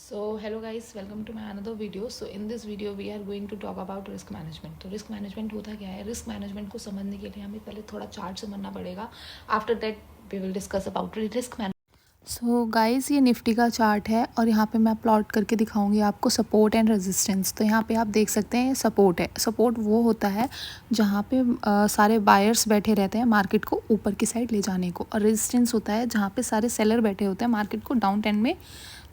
So hello guys, welcome to my another video. So in this video we are going to talk about risk management. तो risk management होता क्या है? risk management को समझने के लिए हमें पहले थोड़ा चार्ट समझना पड़ेगा. After that we will discuss about risk management. So guys ये निफ्टी का चार्ट है और यहाँ पे मैं प्लॉट करके दिखाऊंगी आपको सपोर्ट एंड रेजिस्टेंस. तो यहाँ पे आप देख सकते हैं सपोर्ट है. सपोर्ट वो होता है जहाँ पे सारे बायर्स बैठे रहते हैं मार्केट को ऊपर की साइड ले जाने को, और रेजिस्टेंस होता है जहाँ पे सारे सेलर बैठे होते हैं मार्केट को डाउन ट्रेंड में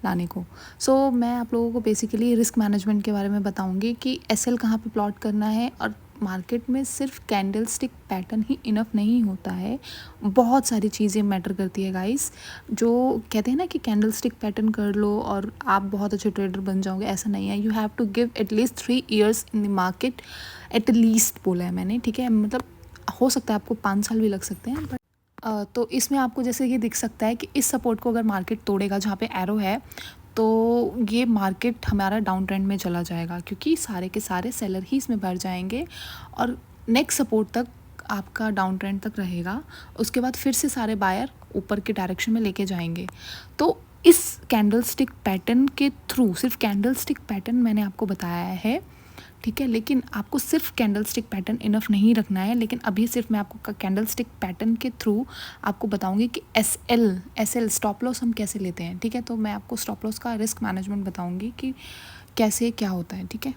लाने को. सो मैं आप लोगों को बेसिकली रिस्क मैनेजमेंट के बारे में बताऊंगी कि एसएल कहाँ पे प्लॉट करना है. और मार्केट में सिर्फ कैंडल स्टिक पैटर्न ही इनफ नहीं होता है, बहुत सारी चीज़ें मैटर करती है गाइस. जो कहते हैं ना कि कैंडल स्टिक पैटर्न कर लो और आप बहुत अच्छे ट्रेडर बन जाओगे, ऐसा नहीं है. You have to give at least 3 years in the market, at least बोला है मैंने, ठीक है. मतलब हो सकता है आपको 5 साल भी लग सकते हैं, बट तो इसमें आपको जैसे ये दिख सकता है कि इस सपोर्ट को अगर मार्केट तोड़ेगा जहाँ पे एरो है, तो ये मार्केट हमारा डाउन ट्रेंड में चला जाएगा, क्योंकि सारे के सारे सेलर ही इसमें भर जाएंगे और नेक्स्ट सपोर्ट तक आपका डाउन ट्रेंड तक रहेगा. उसके बाद फिर से सारे बायर ऊपर के डायरेक्शन में लेके जाएंगे. तो इस कैंडल स्टिक पैटर्न के थ्रू, सिर्फ कैंडल स्टिक पैटर्न मैंने आपको बताया है, ठीक है. लेकिन आपको सिर्फ कैंडल स्टिक पैटर्न इनफ नहीं रखना है. लेकिन अभी सिर्फ मैं आपको कैंडल स्टिक पैटर्न के थ्रू आपको बताऊंगी कि एस एल स्टॉप लॉस हम कैसे लेते हैं, ठीक है. तो मैं आपको स्टॉप लॉस का रिस्क मैनेजमेंट बताऊंगी कि कैसे क्या होता है, ठीक है.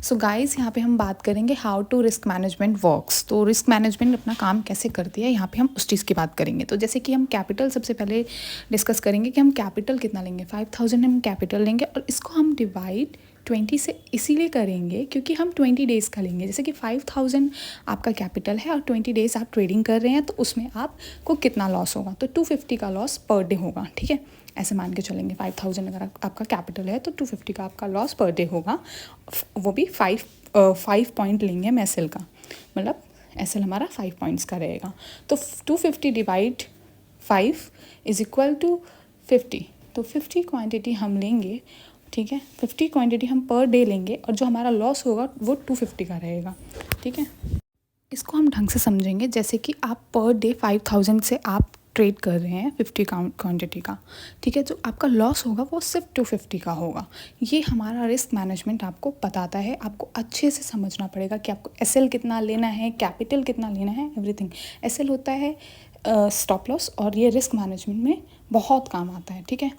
सो गाइस यहाँ पे हम बात करेंगे how to risk management works. तो रिस्क मैनेजमेंट अपना काम कैसे करती है, यहाँ पे हम उस चीज़ की बात करेंगे. तो जैसे कि हम कैपिटल सबसे पहले डिस्कस करेंगे कि हम कैपिटल कितना लेंगे. 5,000 हम कैपिटल लेंगे और इसको हम डिवाइड 20 से इसीलिए करेंगे क्योंकि हम 20 डेज़ का लेंगे. जैसे कि 5,000 आपका कैपिटल है और 20 डेज़ आप ट्रेडिंग कर रहे हैं, तो उसमें आपको कितना लॉस होगा. तो 250 का लॉस पर डे होगा, ठीक है. ऐसे मान के चलेंगे 5,000 अगर आपका कैपिटल है तो 250 का आपका लॉस पर डे होगा. वो भी 5 पॉइंट लेंगे हम एस का, मतलब एस हमारा 5 पॉइंट्स का रहेगा. तो 250 डिवाइड 5 इज इक्वल टू 50. तो 50 क्वांटिटी हम लेंगे, ठीक है. 50 क्वांटिटी हम पर डे लेंगे और जो हमारा लॉस होगा वो 250 का रहेगा, ठीक है. इसको हम ढंग से समझेंगे. जैसे कि आप पर डे 5,000 से आप ट्रेड कर रहे हैं 50 क्वांटिटी का, ठीक है. जो आपका लॉस होगा वो सिर्फ 250 का होगा. ये हमारा रिस्क मैनेजमेंट आपको बताता है. आपको अच्छे से समझना पड़ेगा कि आपको एसएल कितना लेना है, कैपिटल कितना लेना है, एवरीथिंग. एसएल होता है स्टॉप लॉस और ये रिस्क मैनेजमेंट में बहुत काम आता है, ठीक है.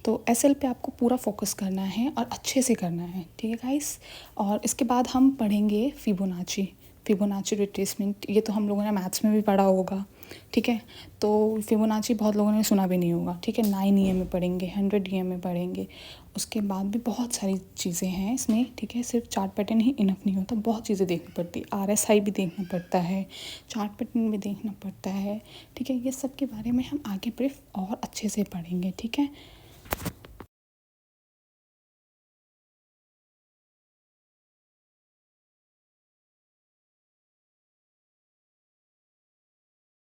तो एसएल पे आपको पूरा फोकस करना है और अच्छे से करना है, ठीक है गाइस. और इसके बाद हम पढ़ेंगे फिबोनाची रिट्रेसमेंट. ये तो हम लोगों ने मैथ्स में भी पढ़ा होगा, ठीक है. तो फिबोनाची बहुत लोगों ने सुना भी नहीं होगा, ठीक है. 9 EM में पढ़ेंगे, 100 EM में पढ़ेंगे. उसके बाद भी बहुत सारी चीज़ें हैं इसमें, ठीक है. सिर्फ चार्ट पैटर्न ही इनफ नहीं होता, बहुत चीज़ें देखनी पड़ती है. RSI भी देखना पड़ता है, चार्ट पैटर्न भी देखना पड़ता है, ठीक है. ये सब के बारे में हम आगे ब्रीफ और अच्छे से पढ़ेंगे, ठीक है.